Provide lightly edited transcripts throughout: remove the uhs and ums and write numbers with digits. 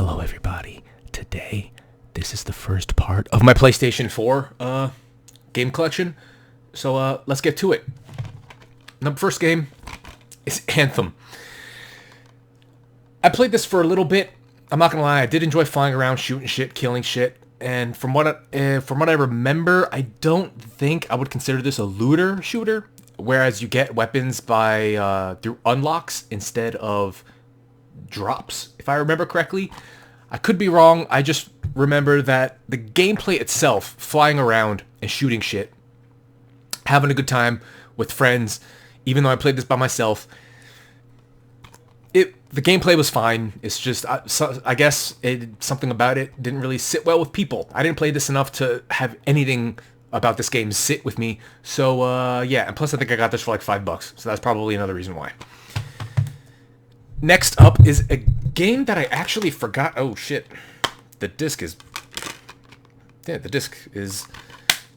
Hello everybody. Today, this is the first part of my PlayStation 4 game collection. So let's get to it. The first game is Anthem. I played this for a little bit. I'm not gonna lie, I did enjoy flying around, shooting shit, killing shit. And from what I remember, I don't think I would consider this a looter shooter, whereas you get weapons by through unlocks instead of drops, if I remember correctly. I could be wrong. I just remember that the gameplay itself, flying around and shooting shit, having a good time with friends, even though I played this by myself, the gameplay was fine. It's just, I guess something about it didn't really sit well with people. I didn't play this enough to have anything about this game sit with me. So yeah, and plus I think I got this for like $5, so that's probably another reason why. Next up is a game that I actually forgot. Oh shit, the disc is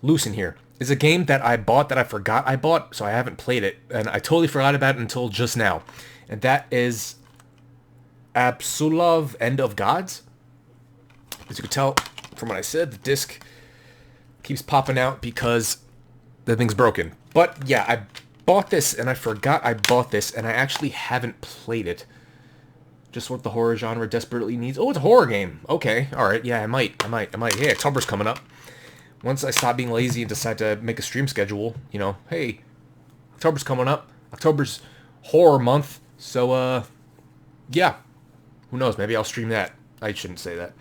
loose in here. It's a game that I bought that I forgot I bought, so I haven't played it, and I totally forgot about it until just now. And that is Absolov End of Gods. As you can tell from what I said, the disc keeps popping out because the thing's broken. But yeah, I bought this and I forgot I bought this, and I actually haven't played it. Just what the horror genre desperately needs. Oh, it's a horror game. Okay, alright, yeah, I might. Hey, October's coming up. Once I stop being lazy and decide to make a stream schedule, you know, hey, October's coming up. October's horror month. So, yeah. Who knows? Maybe I'll stream that. I shouldn't say that.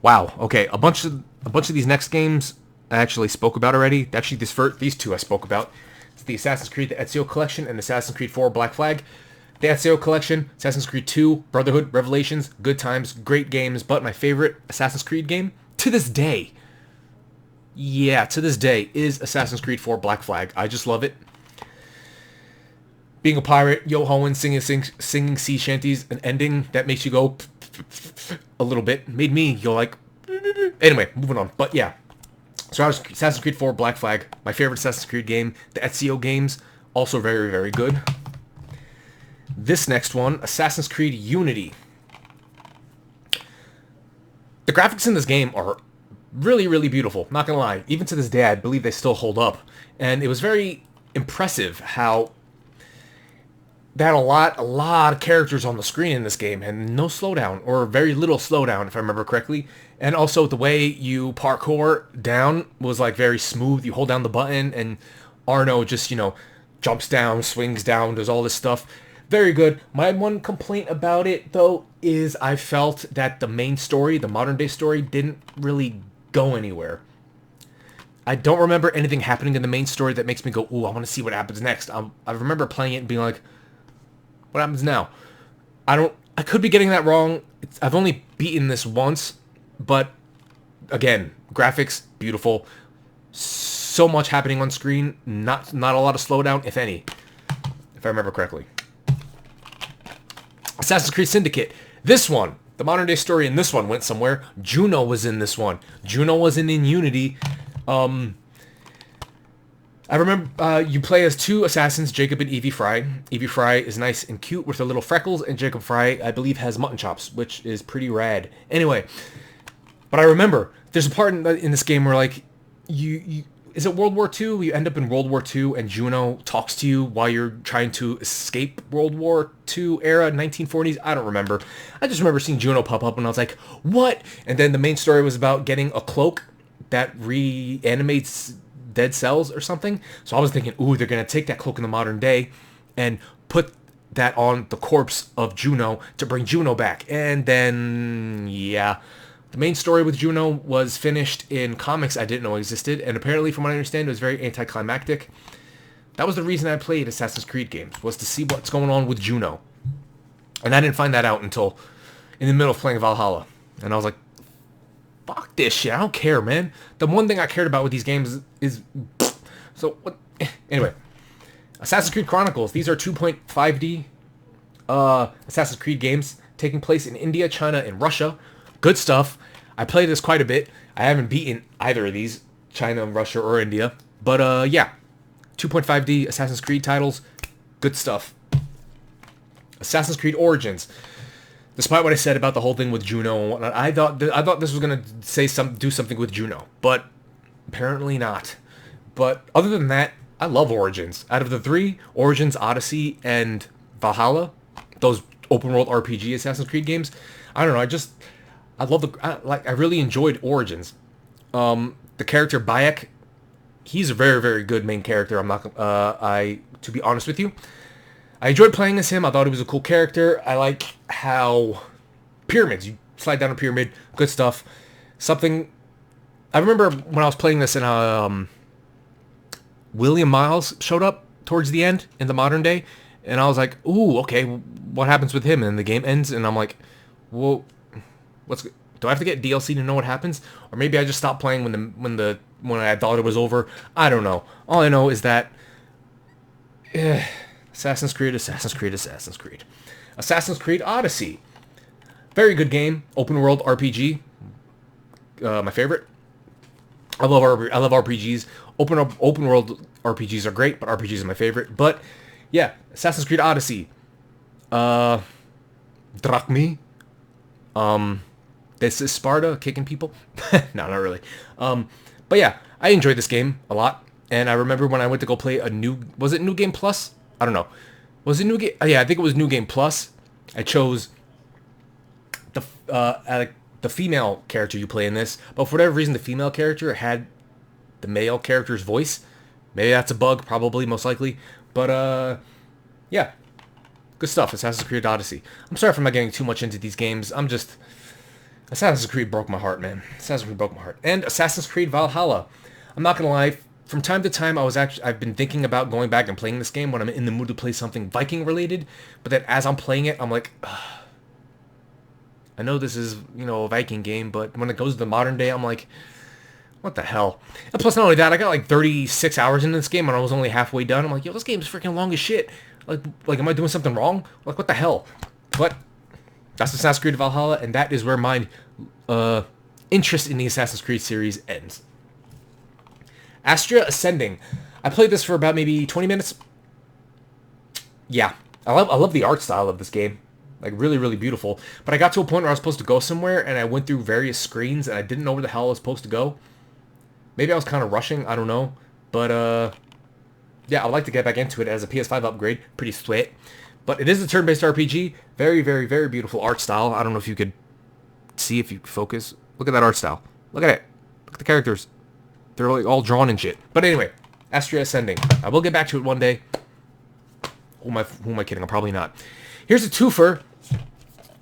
Wow. Okay. A bunch of these next games I actually spoke about already. Actually, these two I spoke about. It's the Assassin's Creed the Ezio Collection and Assassin's Creed 4 Black Flag. The Ezio Collection, Assassin's Creed 2, Brotherhood, Revelations, good times, great games, but my favorite Assassin's Creed game to this day, yeah, to this day, is Assassin's Creed 4 Black Flag. I just love it. Being a pirate, Yo Hoen singing sea shanties, an ending that makes you go a little bit, made me go like, anyway, moving on. But yeah, so I was Assassin's Creed 4 Black Flag, my favorite Assassin's Creed game. The Ezio games, also very, very good. This next one, Assassin's Creed Unity. The graphics in this game are really, really beautiful. Not gonna lie. Even to this day, I believe they still hold up. And it was very impressive how they had a lot of characters on the screen in this game, and no slowdown, or very little slowdown, if I remember correctly. And also the way you parkour down was like very smooth. You hold down the button, and Arno just, you know, jumps down, swings down, does all this stuff. Very good. My one complaint about it, though, is I felt that the main story, the modern-day story, didn't really go anywhere. I don't remember anything happening in the main story that makes me go, ooh, I want to see what happens next. I remember playing it and being like, what happens now? I could be getting that wrong. I've only beaten this once, but again, graphics, beautiful. So much happening on screen, not a lot of slowdown, if any, if I remember correctly. Assassin's Creed Syndicate. This one, the modern day story in this one went somewhere. Juno was in this one. Juno wasn't in Unity. I remember you play as two assassins, Jacob and Evie Fry. Evie Fry is nice and cute with her little freckles, and Jacob Fry, I believe, has mutton chops, which is pretty rad. Anyway, but I remember there's a part in this game where like you is it World War II? You end up in World War II, and Juno talks to you while you're trying to escape World War II era, 1940s. I don't remember. I just remember seeing Juno pop up, and I was like, what? And then the main story was about getting a cloak that reanimates dead cells or something. So I was thinking, ooh, they're going to take that cloak in the modern day and put that on the corpse of Juno to bring Juno back. And then, yeah. The main story with Juno was finished in comics I didn't know existed, and apparently, from what I understand, it was very anticlimactic. That was the reason I played Assassin's Creed games, was to see what's going on with Juno. And I didn't find that out until in the middle of playing Valhalla. And I was like, fuck this shit, I don't care, man. The one thing I cared about with these games is so, what? Anyway. Assassin's Creed Chronicles. These are 2.5D Assassin's Creed games taking place in India, China, and Russia. Good stuff. I played this quite a bit. I haven't beaten either of these, China, Russia, or India. But, yeah. 2.5D Assassin's Creed titles. Good stuff. Assassin's Creed Origins. Despite what I said about the whole thing with Juno and whatnot, I thought this was gonna do something with Juno, but apparently not. But other than that, I love Origins. Out of the three, Origins, Odyssey, and Valhalla, those open world RPG Assassin's Creed games, I don't know. I really enjoyed Origins. The character Bayek, he's a very, very good main character. To be honest with you, I enjoyed playing as him. I thought he was a cool character. I like how pyramids, you slide down a pyramid, good stuff. Something, I remember when I was playing this and William Miles showed up towards the end in the modern day, and I was like, ooh, okay, what happens with him? And the game ends, and I'm like, well, do I have to get DLC to know what happens? Or maybe I just stopped playing when I thought it was over. I don't know. All I know is that Assassin's Creed, Assassin's Creed, Assassin's Creed. Assassin's Creed Odyssey. Very good game. Open world RPG. My favorite. I love RPGs. Open world RPGs are great, but RPGs are my favorite. But yeah, Assassin's Creed Odyssey. Drachmi. This is Sparta kicking people. No, not really. But yeah, I enjoyed this game a lot. And I remember when I went to go play was it New Game Plus? I don't know. Was it New Game? Yeah, I think it was New Game Plus. I chose the female character you play in this, but for whatever reason, the female character had the male character's voice. Maybe that's a bug, probably, most likely. But yeah, good stuff. Assassin's Creed Odyssey. I'm sorry if I'm not getting too much into these games. Assassin's Creed broke my heart, man. Assassin's Creed broke my heart. And Assassin's Creed Valhalla. I'm not gonna lie. From time to time, I've been thinking about going back and playing this game when I'm in the mood to play something Viking related. But then as I'm playing it, I'm like, ugh. I know this is, a Viking game, but when it goes to the modern day, I'm like, what the hell? And plus, not only that, I got like 36 hours into this game and I was only halfway done. I'm like, yo, this game is freaking long as shit. Like, am I doing something wrong? Like, what the hell? But that's Assassin's Creed Valhalla, and that is where my interest in the Assassin's Creed series ends. Astria Ascending. I played this for about maybe 20 minutes. Yeah, I love the art style of this game. Like, really, really beautiful. But I got to a point where I was supposed to go somewhere, and I went through various screens, and I didn't know where the hell I was supposed to go. Maybe I was kind of rushing, I don't know. But, yeah, I'd like to get back into it as a PS5 upgrade. Pretty sweet. But it is a turn-based RPG. Very, very, very beautiful art style. I don't know if you could see if you focus. Look at that art style. Look at it. Look at the characters. They're like all drawn and shit. But anyway, Astria Ascending. I will get back to it one day. Who am I kidding? I'm probably not. Here's a twofer.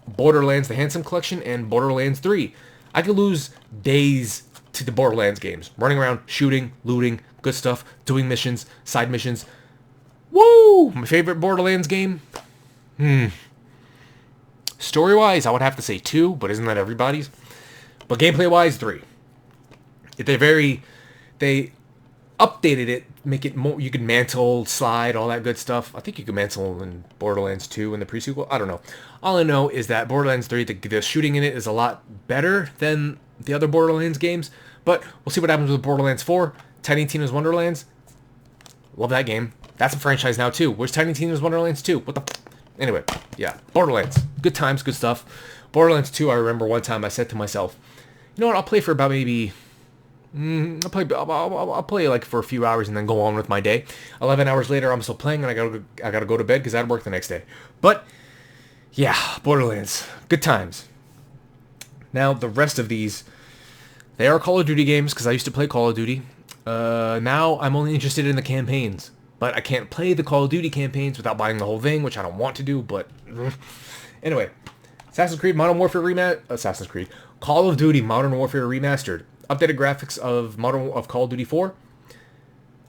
Borderlands, the Handsome Collection, and Borderlands 3. I could lose days to the Borderlands games. Running around, shooting, looting, good stuff, doing missions, side missions. Woo! My favorite Borderlands game? Story-wise, I would have to say 2, but isn't that everybody's? But gameplay-wise, 3. They updated it, make it more, you can mantle, slide, all that good stuff. I think you can mantle in Borderlands 2 in the pre-sequel. I don't know. All I know is that Borderlands 3, the shooting in it is a lot better than the other Borderlands games. But we'll see what happens with Borderlands 4. Tiny Tina's Wonderlands. Love that game. That's a franchise now, too. Where's Tiny Tina's Wonderlands 2? What the... Anyway, yeah. Borderlands. Good times, good stuff. Borderlands 2, I remember one time I said to myself, you know what, I'll play for about maybe... I'll play like for a few hours and then go on with my day. 11 hours later, I'm still playing and I gotta go to bed because I had work the next day. But yeah, Borderlands, good times. Now the rest of these, they are Call of Duty games because I used to play Call of Duty. Now I'm only interested in the campaigns, but I can't play the Call of Duty campaigns without buying the whole thing, which I don't want to do. But anyway, Assassin's Creed Modern Warfare Call of Duty Modern Warfare Remastered. Updated graphics of Call of Duty 4.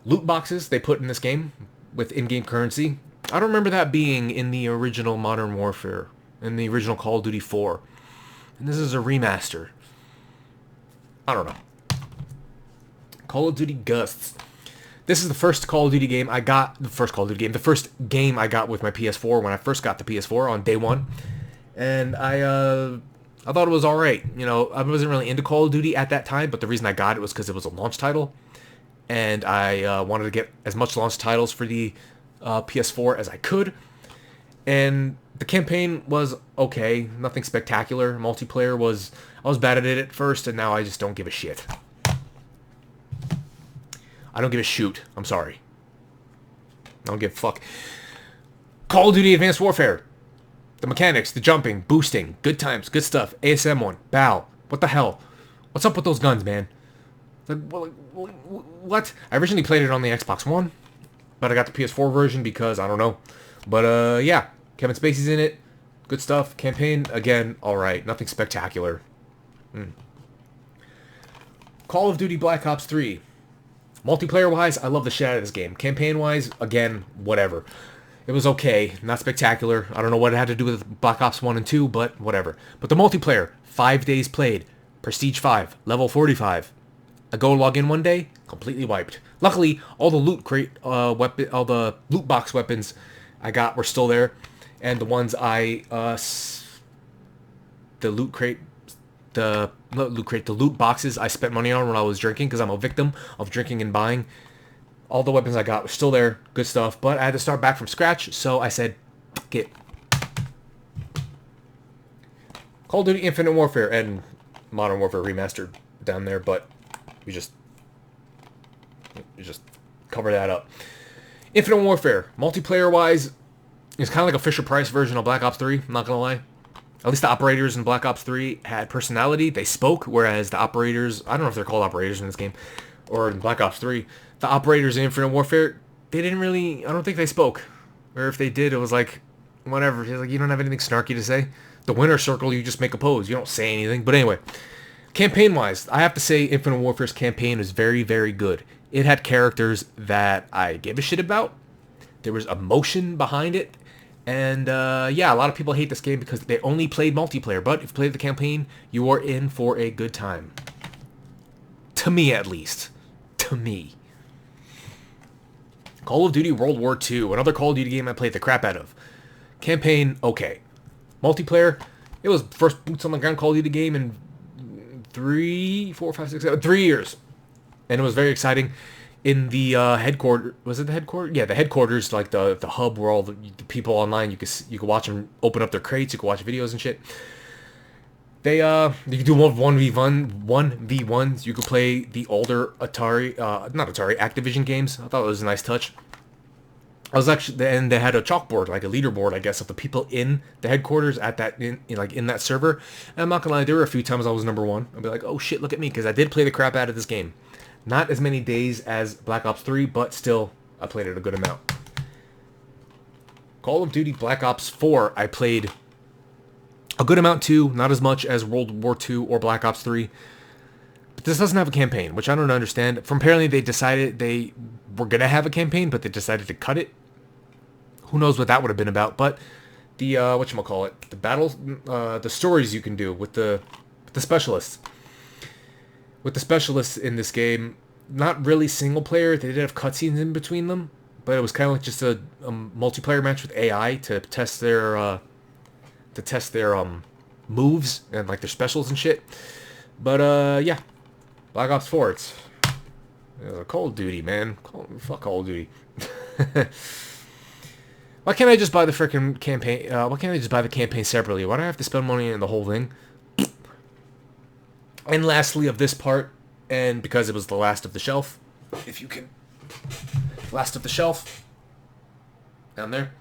Loot boxes they put in this game with in-game currency. I don't remember that being in the original Modern Warfare, in the original Call of Duty 4. And this is a remaster. I don't know. Call of Duty Ghosts. This is the first Call of Duty game I got. The first game I got with my PS4 when I first got the PS4 on day one. And I thought it was alright. I wasn't really into Call of Duty at that time, but the reason I got it was because it was a launch title. And I wanted to get as much launch titles for the PS4 as I could. And The campaign was okay, nothing spectacular. Multiplayer was, I was bad at it at first, and now I just don't give a shit. I don't give a shoot. I'm sorry. I don't give a fuck. Call of Duty Advanced Warfare. The mechanics, the jumping, boosting, good times, good stuff. ASM 1, BAL. What the hell? What's up with those guns, man? What? I originally played it on the Xbox One, but I got the PS4 version because I don't know. But yeah, Kevin Spacey's in it. Good stuff. Campaign, again, alright. Nothing spectacular. Call of Duty Black Ops 3. Multiplayer-wise, I love the shit out of this game. Campaign-wise, again, whatever. It was okay, not spectacular. I don't know what it had to do with Black Ops 1 and 2, but whatever. But the multiplayer, 5 days played, Prestige 5, level 45. I go log in one day, completely wiped. Luckily, all the loot crate all the loot box weapons I got were still there, and the ones the loot boxes I spent money on when I was drinking, because I'm a victim of drinking and buying. All the weapons I got were still there, good stuff, but I had to start back from scratch, so I said, fuck it. Call of Duty Infinite Warfare and Modern Warfare Remastered down there, but we just cover that up. Infinite Warfare, multiplayer-wise, is kind of like a Fisher-Price version of Black Ops 3, I'm not gonna lie. At least the operators in Black Ops 3 had personality, they spoke, whereas the operators, I don't know if they're called operators in this game, or in Black Ops 3, the operators in Infinite Warfare, they didn't really, I don't think they spoke. Or if they did, it was like, whatever, like, you don't have anything snarky to say. The winner circle, you just make a pose, you don't say anything. But anyway, campaign-wise, I have to say Infinite Warfare's campaign is very, very good. It had characters that I gave a shit about. There was emotion behind it. And yeah, a lot of people hate this game because they only played multiplayer. But if you played the campaign, you are in for a good time. To me, at least. To me. Call of Duty World War II, another Call of Duty game I played the crap out of. Campaign, okay. Multiplayer, it was first boots on the ground Call of Duty game in 3 years. And it was very exciting. In the headquarters, was it the headquarters? Yeah, the headquarters, like the hub where all the people online, you could watch them open up their crates, you could watch videos and shit. They you could do 1v1s. You could play the older Activision games. I thought it was a nice touch. And they had a chalkboard, like a leaderboard, I guess, of the people in the headquarters at that in that server. And I'm not gonna lie, there were a few times I was number one. I'd be like, oh shit, look at me, because I did play the crap out of this game. Not as many days as Black Ops 3, but still, I played it a good amount. Call of Duty Black Ops 4, I played a good amount too, not as much as World War II or Black Ops 3. But this doesn't have a campaign, which I don't understand. From apparently they decided they were going to have a campaign, but they decided to cut it. Who knows what that would have been about, but the, whatchamacallit, the battles, the stories you can do with the specialists. With the specialists in this game, not really single player, they did have cutscenes in between them, but it was kind of like just a multiplayer match with AI to test their moves and like their specials and shit. But yeah, Black Ops 4, it's Call of Duty, man. Fuck Call of Duty. Why can't I just buy the freaking campaign? Why can't I just buy the campaign separately? Why do I have to spend money on the whole thing? And lastly of this part, and because it was the last of the shelf, if you can, last of the shelf, down there.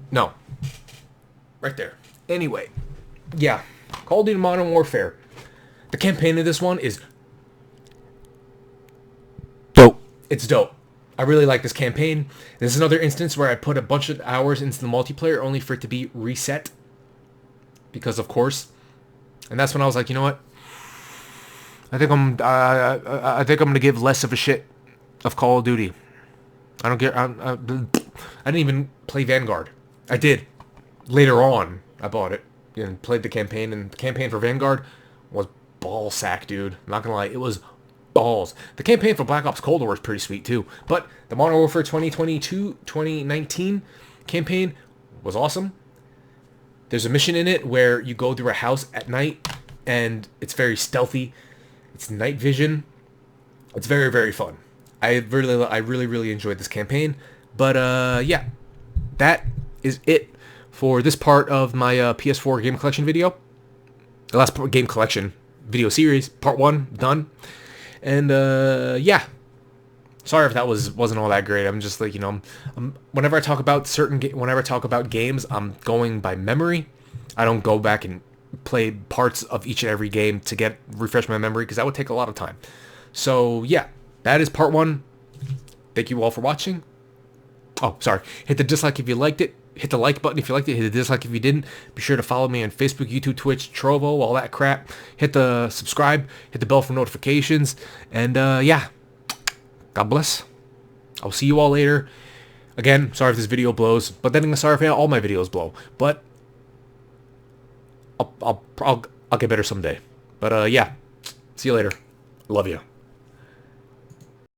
No. Right there. Anyway, yeah, Call of Duty Modern Warfare. The campaign of this one is dope. It's dope. I really like this campaign. This is another instance where I put a bunch of hours into the multiplayer only for it to be reset. Because of course. And that's when I was like, you know what? I think I'm gonna give less of a shit of Call of Duty. I don't get. I didn't even play Vanguard. I did. Later on, I bought it and played the campaign. And the campaign for Vanguard was ball sack, dude. I'm not gonna lie, it was balls. The campaign for Black Ops Cold War is pretty sweet too. But the Modern Warfare 2019 campaign was awesome. There's a mission in it where you go through a house at night, and it's very stealthy. It's night vision. It's very, very fun. I really enjoyed this campaign. But yeah, that is it for this part of my PS4 game collection video. The last game collection video series, part 1, done. And yeah. Sorry if that wasn't all that great. I'm just like, you know, whenever I talk about games, I'm going by memory. I don't go back and play parts of each and every game to refresh my memory, because that would take a lot of time. So yeah, that is part 1. Thank you all for watching. Oh, sorry. Hit the dislike if you liked it. Hit the like button if you liked it. Hit the dislike if you didn't. Be sure to follow me on Facebook, YouTube, Twitch, Trovo, all that crap. Hit the subscribe. Hit the bell for notifications. And yeah. God bless. I'll see you all later. Again, sorry if this video blows, but then I'm sorry if all my videos blow. But I'll get better someday. But yeah, see you later. Love you.